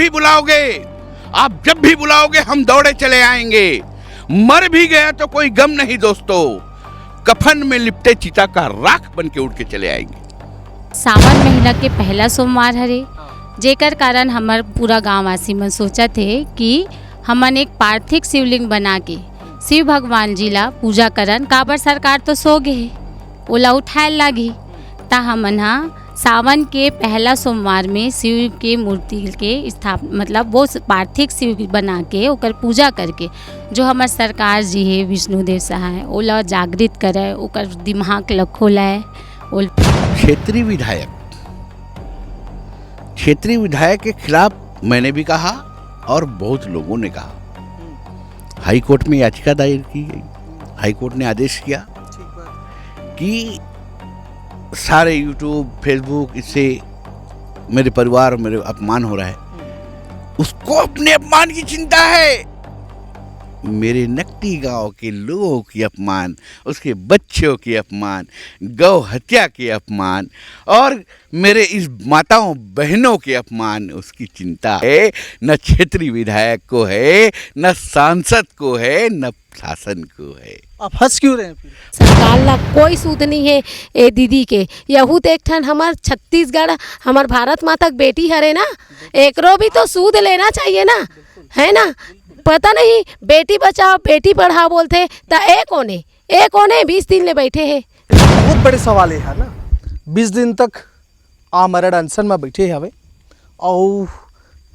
भी बुलाओगे, आप जब भी बुलाओगे हम दौड़े चले आएंगे। मर भी गया तो कोई गम नहीं दोस्तों, कफन में लिपटे चिता का राख बन के उड़ के चले आएंगे। सावन महीना के पहला सोमवार हरे, जेकर कारण हमार पूरा गांव वासी मन सोचा थे कि हमन एक पार्थिव शिवलिंग बना के शिव भगवान जी ला पूजा करन। काबर सरकार तो सो गए, ओला उठाए लागी, ता हमन हा सावन के पहला सोमवार में शिव के मूर्ति के मतलब वो पार्थिव शिव बना के ओकर पूजा करके जो हमार सरकार जी है विष्णुदेव सहाय ओला जागृत करे, ओकर दिमाग ला खोलाए। क्षेत्रीय विधायक के खिलाफ मैंने भी कहा और बहुत लोगों ने कहा। हाई कोर्ट में याचिका दायर की गई। हाई कोर्ट ने आदेश किया कि सारे यूट्यूब फेसबुक इससे मेरे परिवार मेरे अपमान हो रहा है। उसको अपने अपमान की चिंता है, मेरे नकटी गांव के लोगों की अपमान, उसके बच्चों की अपमान, गौ हत्या के अपमान और मेरे इस माताओं बहनों के अपमान उसकी चिंता है। न क्षेत्रीय विधायक को है, न सांसद को है, न शासन को है। आप हंस क्यों रहे हैं? सरकार ला कोई सूद नहीं है ए दीदी के। यहू एक ठन हमार छत्तीसगढ़ हमार भारत माता की बेटी हरे ना, एकरो भी तो सूद लेना चाहिए ना, है ना। पता नहीं बेटी बचाओ बेटी पढ़ाओ बोलते तो एक कोने 20 दिन ले बैठे हैं। बहुत बड़े सवाल है ना, 20 दिन तक आमरण अनशन में बैठे हवे और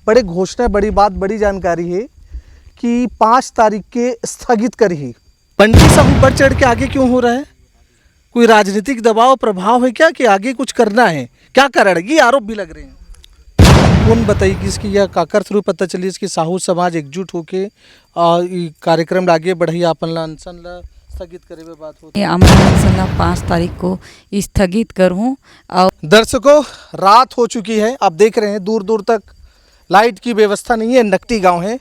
बड़े घोषणा, बड़ी बात, बड़ी जानकारी है कि 5 तारीख के स्थगित करी। पंडित साहब बढ़ चढ़ के आगे क्यों हो रहा है? कोई राजनीतिक दबाव प्रभाव है क्या कि आगे कुछ करना है? क्या कारण? ये आरोप भी लग रहे हैं। कौन बताइए इसकी या काकर थ्रू पता चली इसकी साहू समाज एकजुट होके कार्यक्रम आगे बढ़ी अपन अनशन ला स्थगित करे में बात होती है। अनशन 5 तारीख को स्थगित करूँ। और दर्शकों, रात हो चुकी है, आप देख रहे हैं दूर दूर तक लाइट की व्यवस्था नहीं है। नकटी गांव है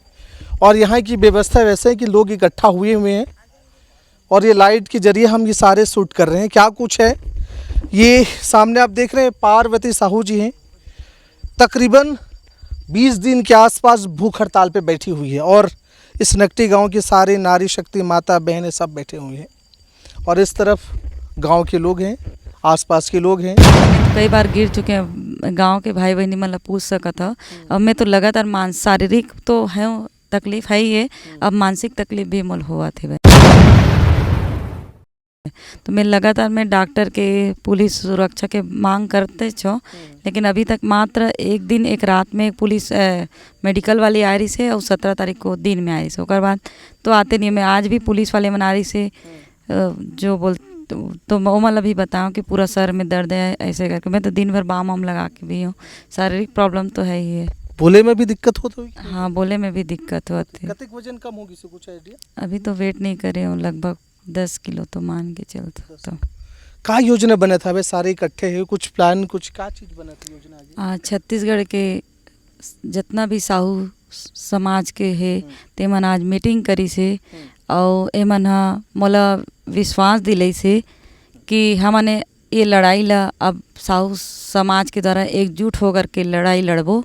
और यहाँ की व्यवस्था वैसे है कि लोग इकट्ठा हुए हैं और ये लाइट के जरिए हम ये सारे शूट कर रहे हैं। क्या कुछ है ये सामने आप देख रहे हैं, पार्वती साहू जी हैं, तकरीबन 20 दिन के आसपास भूख हड़ताल पे बैठी हुई है और इस नकटी गांव के सारे नारी शक्ति माता बहनें सब बैठे हुए हैं और इस तरफ गांव के लोग हैं, आसपास के लोग हैं। कई बार गिर चुके हैं गांव के भाई बहनी मतलब पूछ सका था। अब मैं तो लगातार शारीरिक तो है तकलीफ है ही है, अब मानसिक तकलीफ भी मोल हुआ थे भाई। तो मैं लगातार डॉक्टर के पुलिस सुरक्षा के मांग करते छो, लेकिन अभी तक मात्र एक दिन एक रात में एक पुलिस मेडिकल वाली आ रही से और 17 तारीख को दिन में आ रही से, उसके बाद तो आते नहीं। मैं आज भी पुलिस वाले मना रही से जो बोल तो वो मतलब भी बताऊँ कि पूरा सर में दर्द है ऐसे करके। मैं तो दिन भर बाम वाम लगा के भी हूँ, शारीरिक प्रॉब्लम तो है ही है। बोले में भी दिक्कत होती है? हाँ, बोले में भी दिक्कत होती है। कितने वजन कम होगी से कुछ आइडिया? अभी तो वेट नहीं करे हूँ, लगभग 10 किलो तो मान के चलता। तो क्या योजना बना था? वे सारे इकट्ठे हैं, कुछ प्लान, कुछ क्या चीज़ बना थी योजना? छत्तीसगढ़ के जितना भी साहू समाज के है ते मन आज मीटिंग करी से और एमन हा मोला विश्वास दिले से कि हमने ये लड़ाई ला अब साहू समाज के द्वारा एकजुट होकर के लड़ाई लड़बो।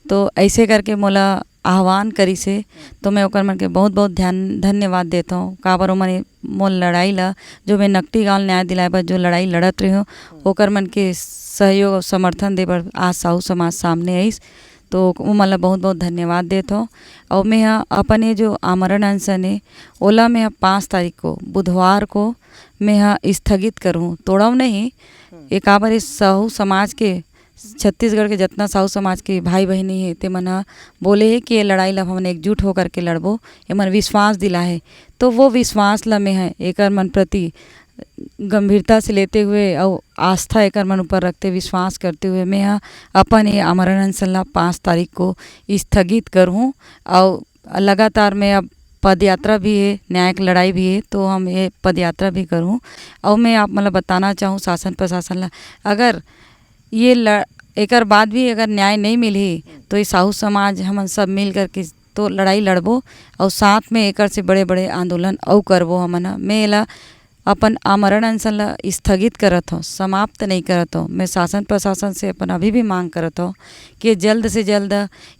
तो ऐसे करके मोला आह्वान करी से, तो मैं ओकर मन के बहुत बहुत धन्यवाद देता हूँ। काबर मैंने मोल लड़ाई ला जो मैं नकटी गांव न्याय दिलाए पर जो लड़ाई लड़त रही हूँ ओकर मन के सहयोग और समर्थन दे पर आज साहू समाज सामने आईस, तो वो मतलब बहुत बहुत धन्यवाद देता हूँ। और मैं अपने जो आमरण अनशन है ओला मैं 5 तारीख को बुधवार को मैं स्थगित करूँ, तोड़ाऊ नहीं। एक बार इस साहू समाज के छत्तीसगढ़ के जितना साहू समाज के भाई बहनी है ते मन बोले है कि ये लड़ाई ला हमने एकजुट होकर के लड़बो, ये मन विश्वास दिला है। तो वो विश्वास ला में है एक मन प्रति गंभीरता से लेते हुए और आस्था एक मन ऊपर रखते विश्वास करते हुए मैं अपन ये आमरण अनशन 5 तारीख को स्थगित करूँ। और लगातार मैं अब पद यात्रा भी है, न्यायिक लड़ाई भी है, तो हम ये पद यात्रा भी करूँ। और मैं आप मतलब बताना चाहूँ शासन प्रशासन ला, अगर ये एक बाद भी अगर न्याय नहीं मिली तो ये साहू समाज हम सब मिल कर के तो लड़ाई लड़बो और साथ में एक से बड़े बड़े आंदोलन और करबो। हमन मैं ला अपन आमरण अनशन ला स्थगित करत हो, समाप्त नहीं करत हो। मैं शासन प्रशासन से अपन अभी भी मांग करत हो कि जल्द से जल्द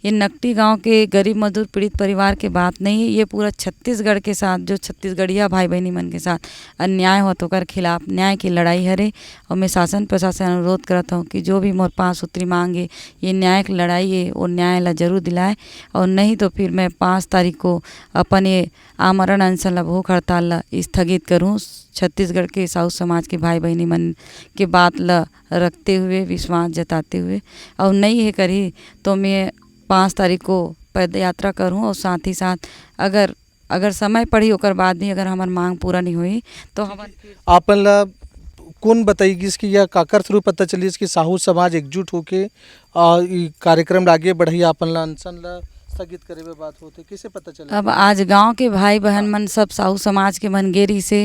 ये नकटी गांव के गरीब मजदूर पीड़ित परिवार के बात नहीं है, ये पूरा छत्तीसगढ़ के साथ जो छत्तीसगढ़िया भाई बहनी मन के साथ अन्याय हो तो कर खिलाफ न्याय की लड़ाई हरे। और मैं शासन प्रशासन अनुरोध करता हूँ कि जो भी मोर 5 सूत्री मांगे ये न्यायिक लड़ाई है वो न्याय ला जरूर दिलाए, और नहीं तो फिर मैं 5 तारीख को अपन ये आमरण अनशन ला भूख हड़ताल ला स्थगित करूँ। छत्तीसगढ़ के साहू समाज के भाई बहनी मन के बात ला रखते हुए, विश्वास जताते हुए, और नहीं है करी तो मैं 5 तारीख को पैदल यात्रा करूँ। और साथ ही साथ अगर समय पड़ी ओकर बाद भी अगर हमार मांग पूरा नहीं हुई तो हम आपन ला कौन बताइए इसकी या काकर थ्रू पता चली इसकी साहू समाज एकजुट होके ई कार्यक्रम आगे बढ़ी आपन ला अनशन ला स्थगित करे में बात होते कैसे पता चला? अब आज गांव के भाई बहन मन सब साहू समाज के मन गेरी से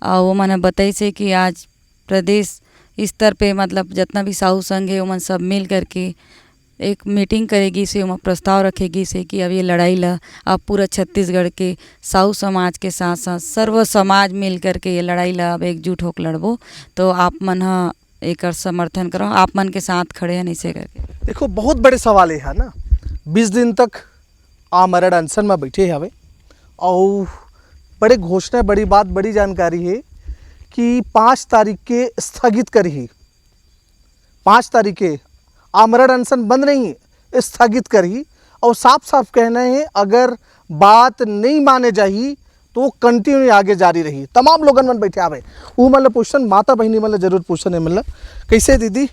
और वो मन बताई से कि आज प्रदेश स्तर पे मतलब जितना भी साहू संघ है वो मन सब मिल करके एक मीटिंग करेगी से, वहाँ प्रस्ताव रखेगी से कि अब ये लड़ाई ला अब पूरा छत्तीसगढ़ के साहू समाज के साथ साथ सर्व समाज मिल करके ये लड़ाई ला अब एकजुट होकर लड़बो। तो आप मन एक समर्थन करो, आप मन के साथ खड़े हैं ऐसे करके। देखो बहुत बड़े सवाल है ना, 20 दिन तक आमरण अनशन में बैठे हवे और बड़े घोषणा, बड़ी बात, बड़ी जानकारी है कि 5 तारीख के स्थगित करी, 5 तारीख के आमरण अनशन बंद नहीं स्थगित करी, और साफ साफ कहना है अगर बात नहीं माने जाही तो कंटिन्यू आगे जारी रही। तमाम लोगन मन बैठे आवे वो मतलब पूछन, माता बहनी मतलब जरूर पूछन है मतलब कैसे दीदी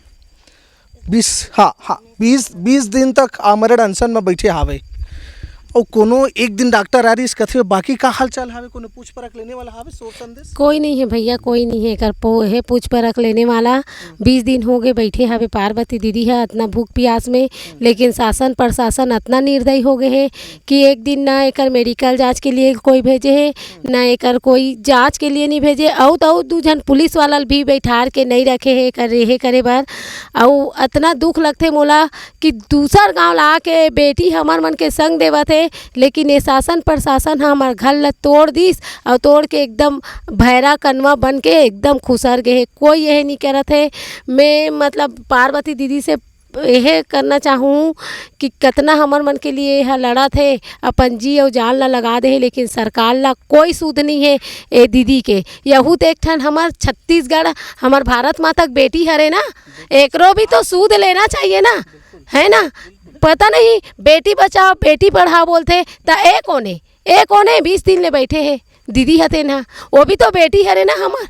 20 दिन तक आमरण अनशन में बैठे हावे और कोनो एक दिन डॉक्टर आ रही कथे बाकी का हाल चाल हावे, कोनो पूछ परख लेने वाला हावे? सोच संदेश कोई नहीं है भैया, कोई नहीं है कर है पूछ परख लेने वाला। 20 दिन हो गए बैठे हवे पार्वती दीदी है इतना भूख प्यास में, लेकिन शासन प्रशासन इतना निर्दयी हो गए है कि एक दिन ना एकर मेडिकल जांच के लिए कोई भेजे है, ना एकर कोई जांच के लिए नहीं भेजे, और तो 2 जन पुलिस वाला भी बैठार के नहीं रखे है कर रहे करे बार। और इतना दुख लगते मोला कि दूसर गाँव ला के बेटी हमार मन के संग देवत है, लेकिन ये शासन प्रशासन हमार घर ला तोड़ दिस और तोड़ के एकदम भैरा कनवा बन के एकदम खुसर गए है। कोई यह नहीं करत है। मैं मतलब पार्वती दीदी से यह करना चाहूँ कि कितना हमार मन के लिए यह लड़ा थे, अपन जी और जान ला लगा दे, लेकिन सरकार ला कोई सूद नहीं है ए दीदी के। यहूत एक ठन हमार छत्तीसगढ़ हमार भारत माता के बेटी हरे ना, एकरो भी तो सूद लेना चाहिए ना, है ना? पता नहीं बेटी बचाओ बेटी पढ़ाओ बोलते तो एक कोने 20 दिन ले बैठे हैं दीदी हते ना, वो भी तो बेटी हरे ना हमार,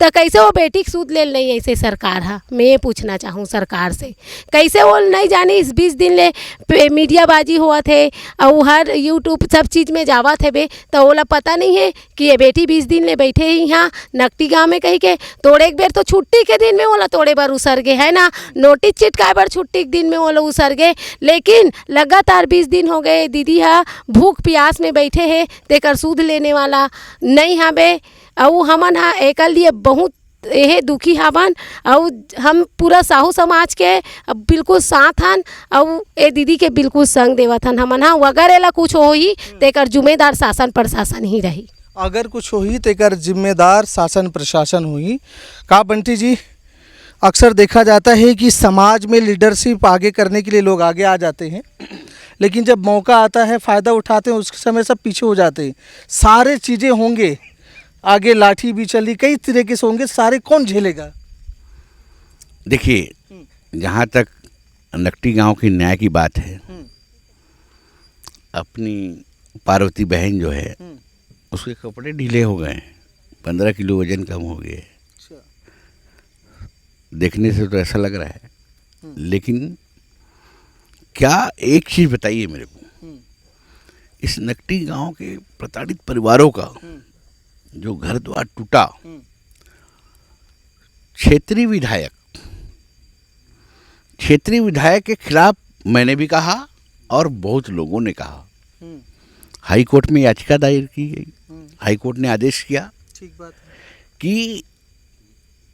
तो कैसे वो बेटी की सूद ले नहीं ऐसे सरकार है? मैं ये पूछना चाहूँ सरकार से, कैसे वो नहीं जानी इस 20 दिन ले मीडियाबाजी हुआ थे और हर यूट्यूब सब चीज़ में जावा थे बे, तो ओला पता नहीं है कि ये बेटी 20 दिन ले बैठे ही यहाँ नकटी गाँव में कही के तोड़े एक बेर तो छुट्टी के दिन में ओला तोड़े बार उसर गए है ना, नोटिस चिटकाए बार छुट्टी के दिन में ओला उसर गए, लेकिन लगातार 20 दिन हो गए दीदी हा भूख प्यास में बैठे है, तेकर सूद लेने वाला नहीं हवे। और हमन हा एक लिए बहुत यह दुखी हवन, और हम पूरा साहू समाज के बिल्कुल साथ हन और ए दीदी के बिल्कुल संग देवत हन हमन हा। अगर एला कुछ होही तेकर जिम्मेदार शासन प्रशासन ही रही, अगर कुछ होही तेकर जिम्मेदार शासन प्रशासन हुई। का बंटी जी, अक्सर देखा जाता है कि समाज में लीडरशिप आगे करने के लिए लोग आगे आ जाते हैं, लेकिन जब मौका आता है फ़ायदा उठाते हैं, उस समय सब पीछे हो जाते हैं। सारे चीज़ें होंगे, आगे लाठी भी चली, कई तरीके से होंगे, सारे कौन झेलेगा? देखिए, जहाँ तक नकटी गांव की न्याय की बात है, अपनी पार्वती बहन जो है उसके कपड़े ढीले हो गए, 15 किलो वजन कम हो गए। देखने से तो ऐसा लग रहा है, लेकिन क्या एक चीज़ बताइए मेरे को, इस नकटी गांव के प्रताड़ित परिवारों का जो घर द्वार टूटा, क्षेत्रीय विधायक के खिलाफ मैंने भी कहा और बहुत लोगों ने कहा, हाई कोर्ट में याचिका दायर की गई, हाई कोर्ट ने आदेश किया ठीक बात है कि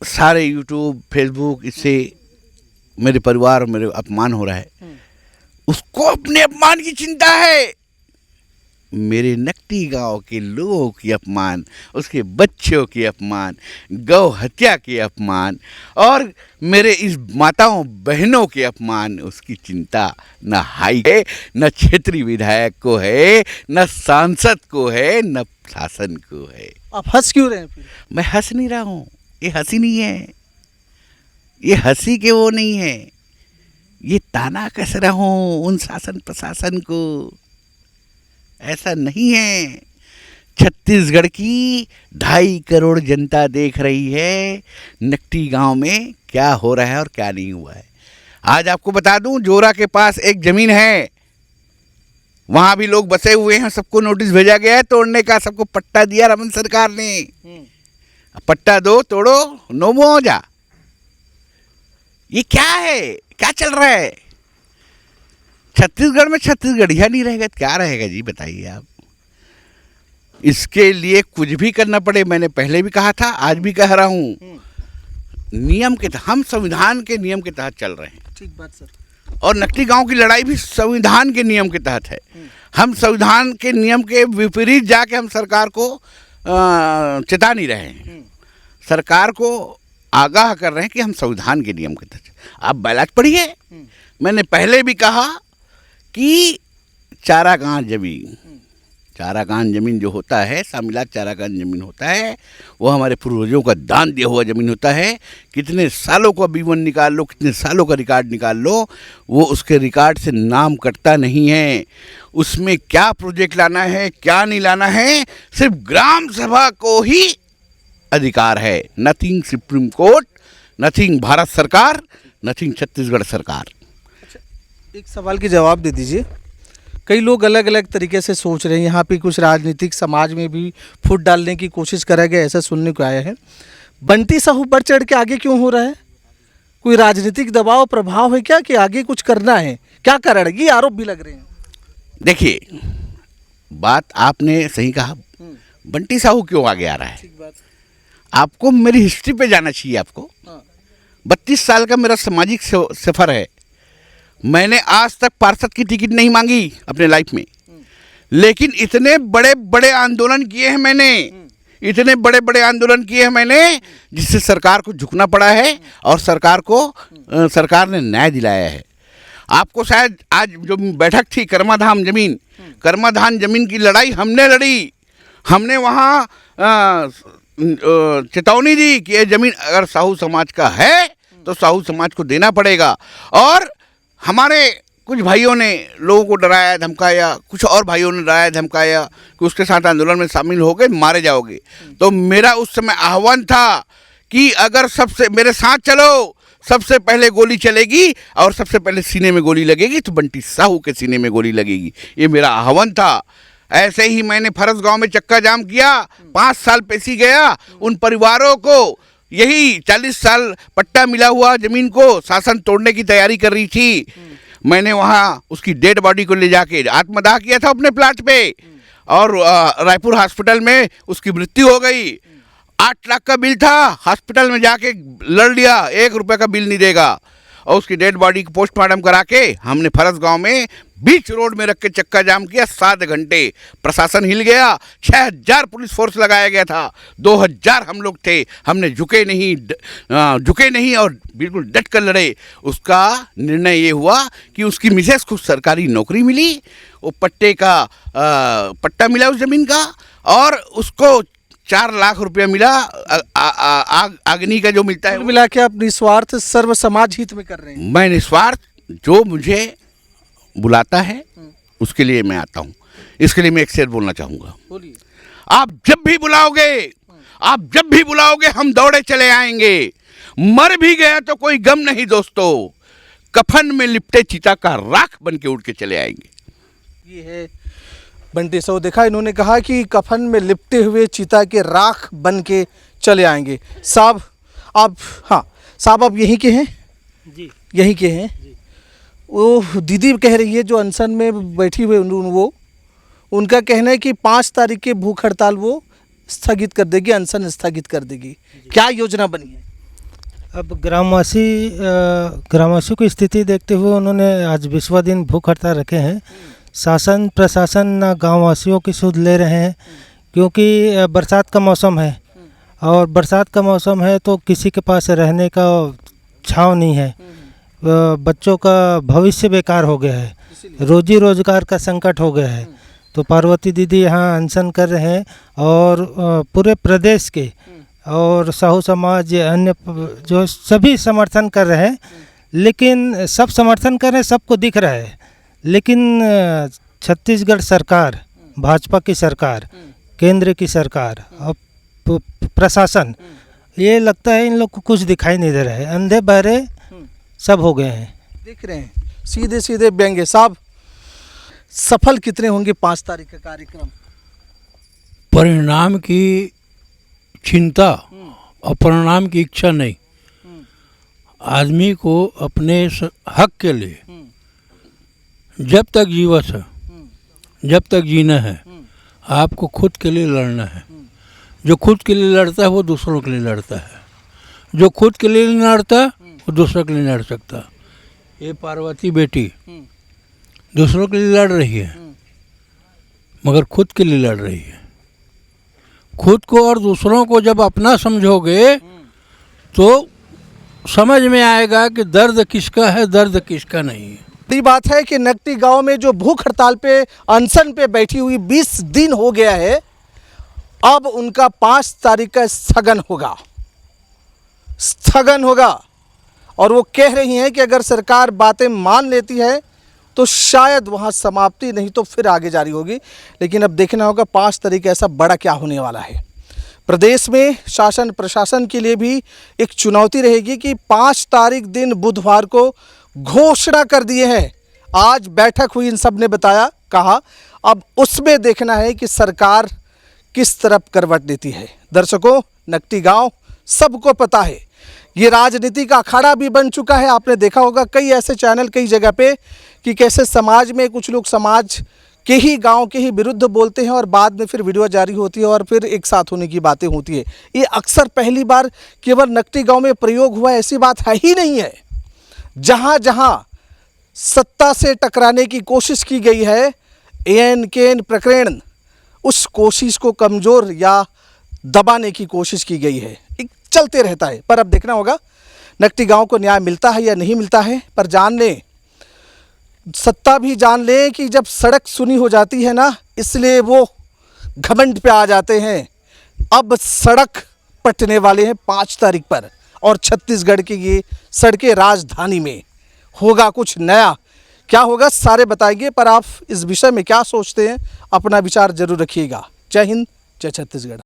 सारे यूट्यूब फेसबुक इससे मेरे परिवार मेरे अपमान हो रहा है, उसको अपने अपमान की चिंता है, मेरे नकटी गांव के लोगों की अपमान, उसके बच्चों की अपमान, गौ हत्या के अपमान और मेरे इस माताओं बहनों के अपमान, उसकी चिंता न हाई है, न क्षेत्रीय विधायक को है, न सांसद को है, न शासन को है। आप हंस क्यों रहे हैं फिर? मैं हंस नहीं रहा हूँ, ये हंसी नहीं है, ये हंसी के वो नहीं है, ये ताना कस रहा हूँ उन शासन प्रशासन को। ऐसा नहीं है। छत्तीसगढ़ की 2.5 करोड़ जनता देख रही है नकटी गांव में क्या हो रहा है और क्या नहीं हुआ है। आज आपको बता दूं, जोरा के पास एक जमीन है, वहां भी लोग बसे हुए हैं, सबको नोटिस भेजा गया है तोड़ने का, सबको पट्टा दिया रमन सरकार ने। पट्टा दो, तोड़ो, नो मुआवजा। ये क्या है, क्या चल रहा है? छत्तीसगढ़ में छत्तीसगढ़िया नहीं रहेगा तो क्या रहेगा जी, बताइए आप। इसके लिए कुछ भी करना पड़े, मैंने पहले भी कहा था, आज भी कह रहा हूँ, नियम के हम संविधान के नियम के तहत चल रहे हैं। ठीक बात सर। और नकली गांव की लड़ाई भी संविधान के नियम के तहत है। हम संविधान के नियम के विपरीत जाके हम सरकार को चेता नहीं रहे हैं, सरकार को आगाह कर रहे हैं कि हम संविधान के नियम के तहत। आप बैलाट पढ़िए, मैंने पहले भी कहा कि चारागाह जमीन जो होता है, सामिलात चारागाह जमीन होता है, वो हमारे पूर्वजों का दान दिया हुआ जमीन होता है। कितने सालों का बीवन निकाल लो, कितने सालों का रिकॉर्ड निकाल लो, वो उसके रिकॉर्ड से नाम कटता नहीं है। उसमें क्या प्रोजेक्ट लाना है, क्या नहीं लाना है, सिर्फ ग्राम सभा को ही अधिकार है। Nothing supreme court, nothing Bharat सरकार, नथिंग छत्तीसगढ़ सरकार। एक सवाल के जवाब दे दीजिए। कई लोग अलग अलग तरीके से सोच रहे हैं, यहाँ पे कुछ राजनीतिक समाज में भी फूट डालने की कोशिश करा गया, ऐसा सुनने को आया है। बंटी साहू बढ़ चढ़ के आगे क्यों हो रहा है? कोई राजनीतिक दबाव प्रभाव है क्या कि आगे कुछ करना है? क्या कारण, ये आरोप भी लग रहे हैं। देखिए, बात आपने सही कहा, बंटी साहू क्यों आगे आ रहा है? ठीक बात। आपको मेरी हिस्ट्री पे जाना चाहिए। आपको 32 साल का मेरा सामाजिक सफ़र है। मैंने आज तक पार्षद की टिकट नहीं मांगी अपने लाइफ में, लेकिन इतने बड़े बड़े आंदोलन किए हैं मैंने, इतने बड़े बड़े आंदोलन किए हैं मैंने, जिससे सरकार को झुकना पड़ा है और सरकार ने न्याय दिलाया है। आपको शायद आज जो बैठक थी कर्माधाम जमीन की लड़ाई हमने लड़ी। हमने वहाँ चेतावनी दी कि ये जमीन अगर साहू समाज का है तो साहू समाज को देना पड़ेगा। और हमारे कुछ भाइयों ने लोगों को डराया धमकाया, कुछ और भाइयों ने डराया धमकाया कि उसके साथ आंदोलन में शामिल हो गए मारे जाओगे। तो मेरा उस समय आह्वान था कि अगर सबसे मेरे साथ चलो, सबसे पहले गोली चलेगी और सबसे पहले सीने में गोली लगेगी तो बंटी साहू के सीने में गोली लगेगी। ये मेरा आह्वान था। ऐसे ही मैंने फरस गांव में चक्का जाम किया, 5 साल पेशी गया। उन परिवारों को यही 40 साल पट्टा मिला हुआ जमीन को शासन तोड़ने की तैयारी कर रही थी। मैंने वहाँ उसकी डेड बॉडी को ले जाके आत्मदाह किया था अपने प्लाट पे, और रायपुर हॉस्पिटल में उसकी मृत्यु हो गई। 8 लाख का बिल था, हॉस्पिटल में जाके लड़ लिया, 1 रुपये का बिल नहीं देगा। और उसकी डेड बॉडी को पोस्टमार्टम करा के हमने फरस गांव में बीच रोड में रख के चक्का जाम किया। 7 घंटे प्रशासन हिल गया। 6000 पुलिस फोर्स लगाया गया था, 2000 हम लोग थे। हमने झुके नहीं और बिल्कुल डट कर लड़े। उसका निर्णय ये हुआ कि उसकी मिसेस को सरकारी नौकरी मिली, वो पट्टा मिला उस ज़मीन का, और उसको 4 लाख रुपया मिला अग्नि का जो मिलता है। मिला के आप निस्वार्थ सर्व समाज हित में कर रहे हैं। मैं निस्वार्थ, जो मुझे बुलाता है उसके लिए मैं आता हूँ। इसके लिए मैं एक शेर बोलना चाहूँगा। बोलिए। आप जब भी बुलाओगे हम दौड़े चले आएंगे। मर भी गया तो कोई गम नहीं दोस्तों, कफन में लिपटे चिता का राख बन के उड़ के चले आएंगे। ये है बंटी साहू। देखा, इन्होंने कहा कि कफन में लिपटे हुए चिता के राख बन के चले आएंगे। साहब आप यहीं के हैं? जी, यहीं के हैं। वो दीदी कह रही है जो अनशन में बैठी हुई, वो उनका कहना है कि 5 तारीख के भूख हड़ताल वो स्थगित कर देगी, अनशन स्थगित कर देगी। क्या योजना बनी है? अब ग्रामवासियों की स्थिति देखते हुए उन्होंने आज 20वां दिन भूख हड़ताल रखे हैं। शासन प्रशासन ना गाँव वासियों की सुध ले रहे हैं, क्योंकि बरसात का मौसम है और बरसात का मौसम है तो किसी के पास रहने का छांव नहीं है। बच्चों का भविष्य बेकार हो गया है, रोजी रोजगार का संकट हो गया है। तो पार्वती दीदी यहाँ अनशन कर रहे हैं और पूरे प्रदेश के और साहू समाज अन्य जो सभी समर्थन कर रहे हैं। लेकिन सब समर्थन कर रहे हैं, सबको दिख रहा है, लेकिन छत्तीसगढ़ सरकार, भाजपा की सरकार, केंद्र की सरकार और प्रशासन, ये लगता है इन लोग को कुछ दिखाई नहीं दे रहा है, अंधे बहरे सब हो गए हैं। देख रहे हैं सीधे सीधे व्यंग्य। साहब, सफल कितने होंगे 5 तारीख का कार्यक्रम? परिणाम की चिंता और परिणाम की इच्छा नहीं। आदमी को अपने हक के लिए जब तक जीवत है, जब तक जीना है, आपको खुद के लिए लड़ना है। जो खुद के लिए लड़ता है वो दूसरों के लिए लड़ता है, जो खुद के लिए नहीं लड़ता वो दूसरों के लिए लड़ सकता। ये पार्वती बेटी दूसरों के लिए लड़ रही है, मगर खुद के लिए लड़ रही है। खुद को और दूसरों को जब अपना समझोगे तो समझ में आएगा कि दर्द किसका है, दर्द किसका नहीं है। बड़ी बात है कि नकटी गांव में जो भूख हड़ताल पे अनशन पे बैठी हुई 20 दिन हो गया है, अब उनका 5 तारीख का स्थगन होगा। और वो कह रही हैं कि अगर सरकार बातें मान लेती है तो शायद वहाँ समाप्ति, नहीं तो फिर आगे जारी होगी। लेकिन अब देखना होगा 5 तारीख ऐसा बड़ा क्या होने वाला है। प्रदेश में शासन प्रशासन के लिए भी एक चुनौती रहेगी कि 5 तारीख दिन बुधवार को घोषणा कर दिए हैं। आज बैठक हुई, इन सब ने बताया, कहा। अब उसमें देखना है कि सरकार किस तरफ करवट लेती है। दर्शकों, नकटी गांव सबको पता है, ये राजनीति का अखाड़ा भी बन चुका है। आपने देखा होगा कई ऐसे चैनल कई जगह पे कि कैसे समाज में कुछ लोग समाज के ही गांव के ही विरुद्ध बोलते हैं और बाद में फिर वीडियो जारी होती है और फिर एक साथ होने की बातें होती है। ये अक्सर पहली बार केवल नकटी गांव में प्रयोग हुआ, ऐसी बात है ही नहीं है। जहां जहां सत्ता से टकराने की कोशिश की गई है, एन केन प्रकरण, उस कोशिश को कमज़ोर या दबाने की कोशिश की गई है। एक चलते रहता है। पर अब देखना होगा नकटी गांव को न्याय मिलता है या नहीं मिलता है। पर जान लें, सत्ता भी जान ले कि जब सड़क सुनी हो जाती है ना, इसलिए वो घमंड पे आ जाते हैं। अब सड़क पटने वाले हैं 5 तारीख पर, और छत्तीसगढ़ की ये सड़कें राजधानी में होगा कुछ नया। क्या होगा सारे बताएंगे। पर आप इस विषय में क्या सोचते हैं, अपना विचार जरूर रखिएगा। जय हिंद, जय छत्तीसगढ़।